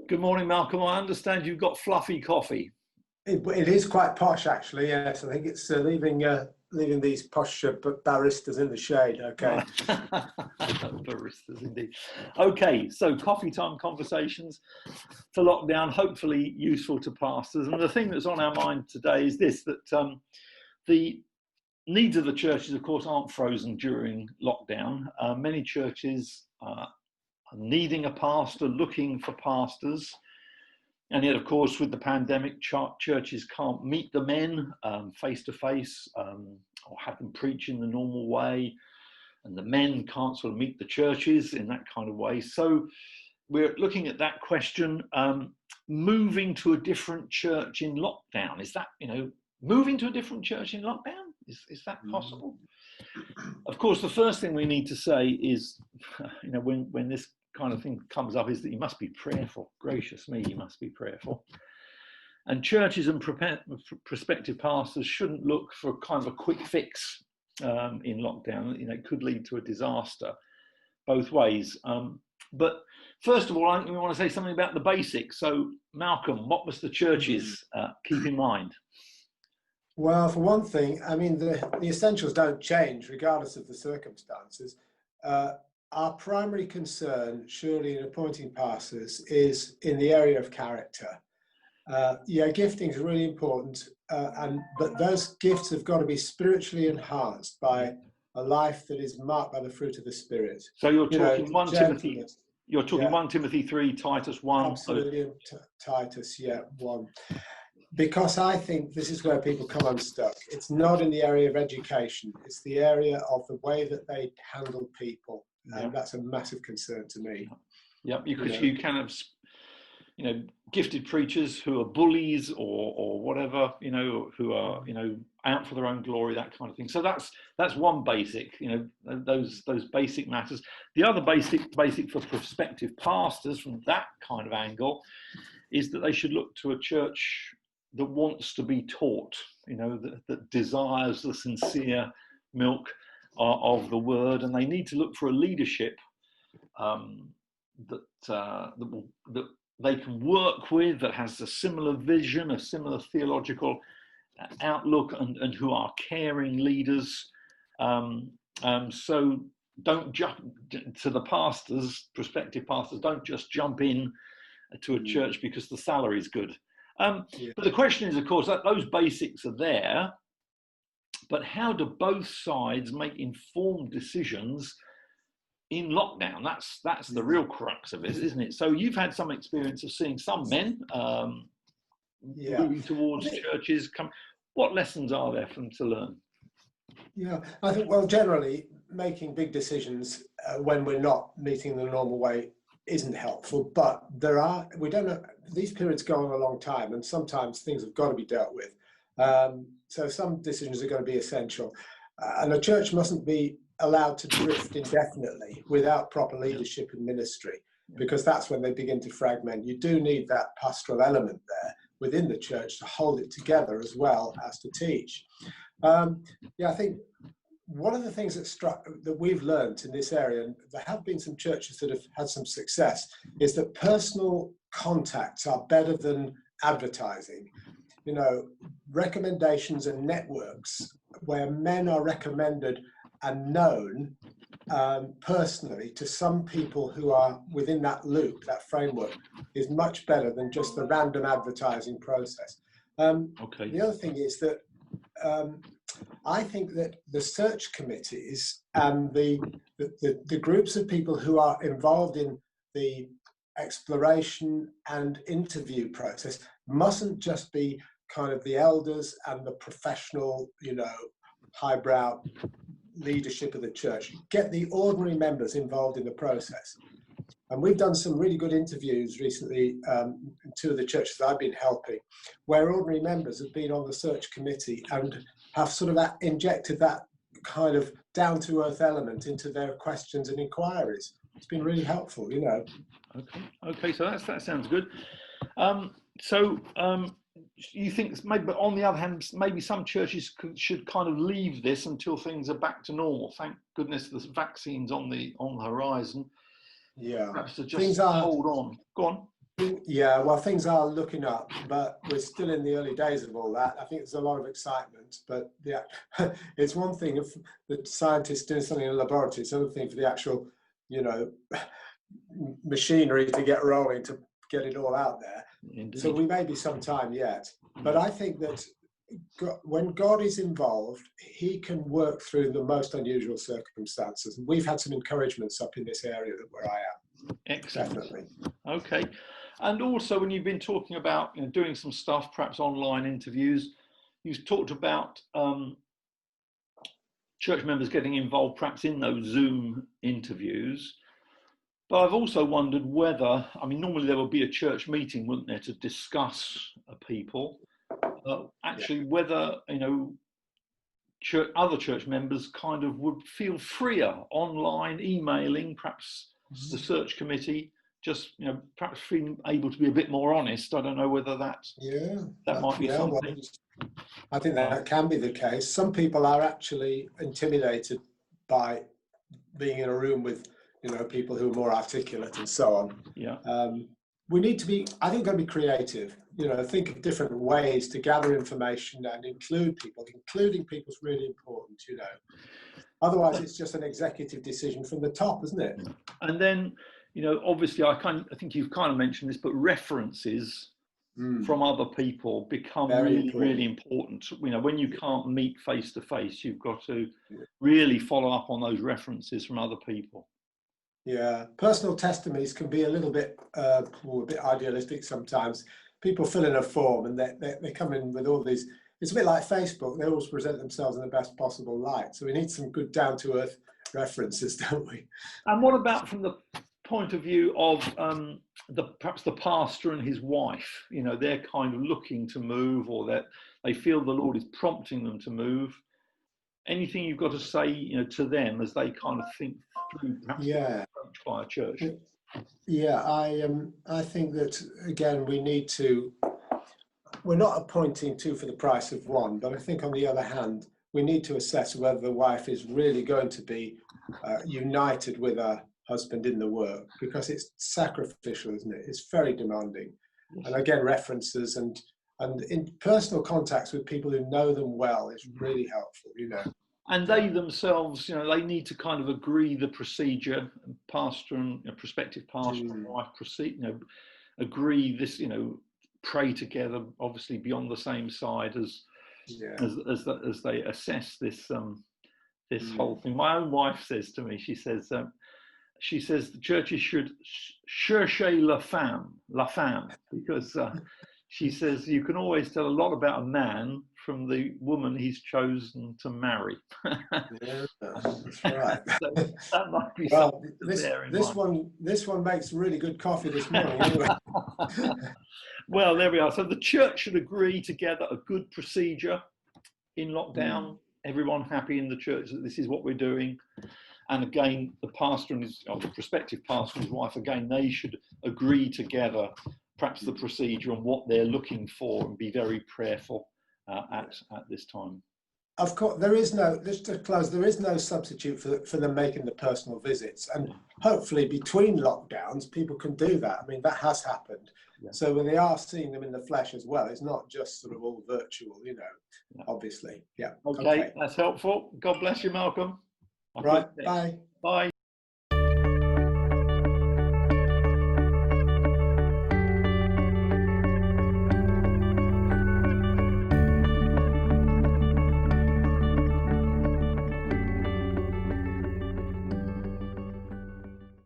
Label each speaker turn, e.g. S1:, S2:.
S1: Good morning, Malcolm. I understand you've got fluffy coffee.
S2: It is quite posh, actually. Yes, I think it's leaving these posh baristas in the shade. Okay.
S1: Baristas, indeed. Okay, so coffee time conversations for lockdown, hopefully useful to pastors. And the thing that's on our mind today is this: that the needs of the churches, of course, aren't frozen during lockdown. Many churches are needing a pastor, looking for pastors. And yet, of course, with the pandemic, churches can't meet the men face to face or have them preach in the normal way. And the men can't sort of meet the churches in that kind of way. So we're looking at that question, moving to a different church in lockdown. Is that, moving to a different church in lockdown? Is that possible? Of course, the first thing we need to say is, when this kind of thing comes up, is that you must be prayerful. Gracious me, you must be prayerful. And churches and prospective pastors shouldn't look for kind of a quick fix in lockdown. It could lead to a disaster both ways. But first of all, I think we want to say something about the basics. So, Malcolm, what must the churches keep in mind?
S2: Well, for one thing, I mean, the essentials don't change regardless of the circumstances. Our primary concern, surely, in appointing pastors is in the area of character. Gifting is really important, but those gifts have got to be spiritually enhanced by a life that is marked by the fruit of the Spirit.
S1: So you're talking 1 Timothy. You're talking 1 Timothy 3, Titus 1.
S2: Absolutely, Titus, 1. Because I think this is where people come unstuck. It's not in the area of education. It's the area of the way that they handle people. And that's a massive concern to me.
S1: Yeah, because you can have, gifted preachers who are bullies or whatever, who are, out for their own glory, that kind of thing. So that's one basic, those basic matters. The other basic for prospective pastors from that kind of angle is that they should look to a church that wants to be taught, that desires the sincere milk of the word, and they need to look for a leadership that they can work with, that has a similar vision, a similar theological outlook, and who are caring leaders. So don't jump to the pastors, prospective pastors, don't just jump in to a church because the salary is good. But the question is, of course, that those basics are there, but how do both sides make informed decisions in lockdown? That's the real crux of it, isn't it? So you've had some experience of seeing some men moving towards churches. What lessons are there for them to learn?
S2: Yeah, I think, well, generally, making big decisions when we're not meeting the normal way isn't helpful, but we don't know, these periods go on a long time, and sometimes things have got to be dealt with. So some decisions are going to be essential. And a church mustn't be allowed to drift indefinitely without proper leadership and ministry, because that's when they begin to fragment. You do need that pastoral element there within the church to hold it together as well as to teach. I think one of the things that we've learned in this area, and there have been some churches that have had some success, is that personal contacts are better than advertising. Recommendations and networks where men are recommended and known personally to some people who are within that loop, that framework, is much better than just the random advertising process. The other thing is that I think that the search committees and the groups of people who are involved in the exploration and interview process mustn't just be kind of the elders and the professional, highbrow leadership of the church. Get the ordinary members involved in the process. And we've done some really good interviews recently in two of the churches I've been helping, where ordinary members have been on the search committee and have sort of injected that kind of down-to-earth element into their questions and inquiries. It's been really helpful,
S1: Okay, so that sounds good. You think maybe, but on the other hand, maybe some churches should kind of leave this until things are back to normal. Thank goodness the vaccine's on the horizon.
S2: Yeah,
S1: perhaps to just hold on. Go on.
S2: Yeah, well, things are looking up, but we're still in the early days of all that. I think there's a lot of excitement, but yeah, it's one thing if the scientists doing something in a laboratory, it's another thing for the actual, you know, machinery to get rolling to get it all out there.
S1: Indeed.
S2: So we may be some time yet, but I think that when God is involved, he can work through the most unusual circumstances. And we've had some encouragements up in this area where I am.
S1: Excellent.
S2: Definitely.
S1: Okay. And also when you've been talking about, you know, doing some stuff, perhaps online interviews, you've talked about church members getting involved perhaps in those Zoom interviews. But I've also wondered whether, I mean, normally there would be a church meeting, wouldn't there, to discuss people. Actually, whether, you know, other church members kind of would feel freer online, emailing, perhaps the search committee, just, you know, perhaps feeling able to be a bit more honest. I don't know whether that might be something.
S2: Well, I think that can be the case. Some people are actually intimidated by being in a room with, you know, people who are more articulate and so on.
S1: Yeah.
S2: We need to be, I think, going to be creative. You know, think of different ways to gather information and include people. Including people is really important, you know. Otherwise, it's just an executive decision from the top, isn't it?
S1: And then, you know, obviously, I think you've kind of mentioned this, but references from other people become really important. You know, when you can't meet face to face, you've got to really follow up on those references from other people.
S2: Yeah, personal testimonies can be a little bit, a bit idealistic sometimes. People fill in a form and they come in with all these. It's a bit like Facebook. They always present themselves in the best possible light. So we need some good down-to-earth references, don't we?
S1: And what about from the point of view of perhaps the pastor and his wife? You know, they're kind of looking to move, or that they feel the Lord is prompting them to move. Anything you've got to say, you know, to them as they kind of think through perhaps approach by a church?
S2: Yeah, I think that again we need to. We're not appointing two for the price of one, but I think on the other hand, we need to assess whether the wife is really going to be united with her husband in the work, because it's sacrificial, isn't it? It's very demanding. And again, references and in personal contacts with people who know them well is really helpful, you know.
S1: And they themselves, you know, they need to kind of agree the procedure. Pastor and prospective pastor and wife agree this, you know, pray together, obviously be on the same side as they assess this this whole thing. My own wife says to me, she says the churches should chercher la femme, because she says you can always tell a lot about a man from the woman he's chosen to marry.
S2: Yeah, that's right.
S1: So that might be
S2: well,
S1: something
S2: this one makes really good coffee this morning. Anyway.
S1: Well, there we are. So the church should agree together a good procedure in lockdown. Everyone happy in the church that this is what we're doing. And again, the pastor and the prospective pastor and his wife, again, they should agree together perhaps the procedure and what they're looking for, and be very prayerful at this time.
S2: Of course, there is no, just to close, there is no substitute for them making the personal visits. And hopefully between lockdowns, people can do that. I mean, that has happened. Yeah. So when they are seeing them in the flesh as well, it's not just sort of all virtual, you know, obviously. Yeah.
S1: Okay, that's helpful. God bless you, Malcolm.
S2: Right, bye.
S1: Bye.